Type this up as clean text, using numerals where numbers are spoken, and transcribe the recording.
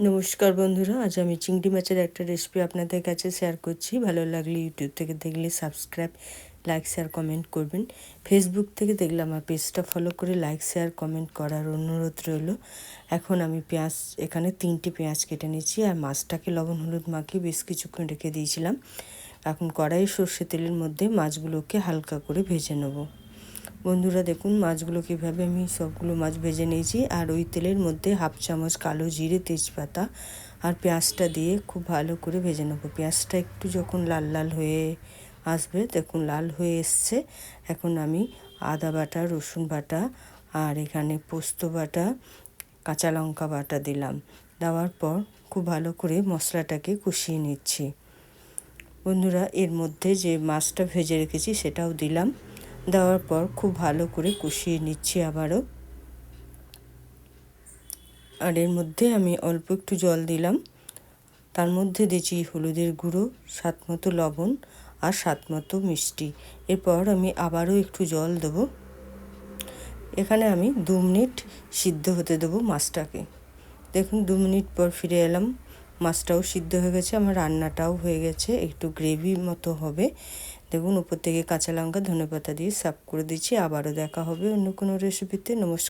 নমস্কার বন্ধুরা, আজ আমি চিংড়ি মাছের একটা রেসিপি আপনাদের কাছে শেয়ার করছি। ভালো লাগলে ইউটিউব থেকে দেখলে সাবস্ক্রাইব, লাইক, শেয়ার, কমেন্ট করবেন। ফেসবুক থেকে দেখলে আমার পেজটা ফলো করে লাইক, শেয়ার, কমেন্ট করার অনুরোধ রইল। এখন আমি এখানে 3টে পেঁয়াজ কেটে নিচ্ছি আর মাছটাকে লবণ হলুদ মাখিয়ে বেশ কিছুক্ষণ রেখে দিয়েছিলাম। এখন কড়াই সর্ষে তেলের মধ্যে মাছগুলোকে হালকা করে ভেজে নেব। বন্ধুরা দেখুন মাছগুলো কীভাবে আমি সবগুলো মাছ ভেজে নিয়েছি। আর ওই তেলের মধ্যে 1/2 চামচ কালো জিরে, তেজপাতা আর পেঁয়াজটা দিয়ে খুব ভালো করে ভেজে নেবো। পেঁয়াজটা একটু যখন লাল লাল হয়ে আসবে, দেখুন লাল হয়ে এসছে, এখন আমি আদা বাটা, রসুন বাটা আর এখানে পোস্ত বাটা, কাঁচা লঙ্কা বাটা দিলাম। দেওয়ার পর খুব ভালো করে মশলাটাকে কষিয়ে নিচ্ছি। বন্ধুরা এর মধ্যে যে মাছটা ভেজে রেখেছি সেটাও দিলাম। দেওয়ার পর খুব ভালো করে কষিয়ে নিচ্ছি আবারও। আর এর মধ্যে আমি অল্প একটু জল দিলাম। তার মধ্যে দিয়েছি হলুদের গুঁড়ো, স্বাদ মতো লবণ আর স্বাদ মতো মিষ্টি। এরপর আমি আবারও একটু জল দেবো। এখানে আমি 2 মিনিট সিদ্ধ হতে দেবো মাছটাকে। দেখুন 2 মিনিট পর ফিরে এলাম। মাছটাও সিদ্ধ হয়ে গেছে, আমার রান্নাটাও হয়ে গেছে, একটু গ্রেভি মতো হবে। দেখুন উপর থেকে কাঁচা লঙ্কা, ধনেপাতা দিয়ে সার্ভ করে দিচ্ছি। আবারও দেখা হবে অন্য কোনো রেসিপিতে। নমস্কার।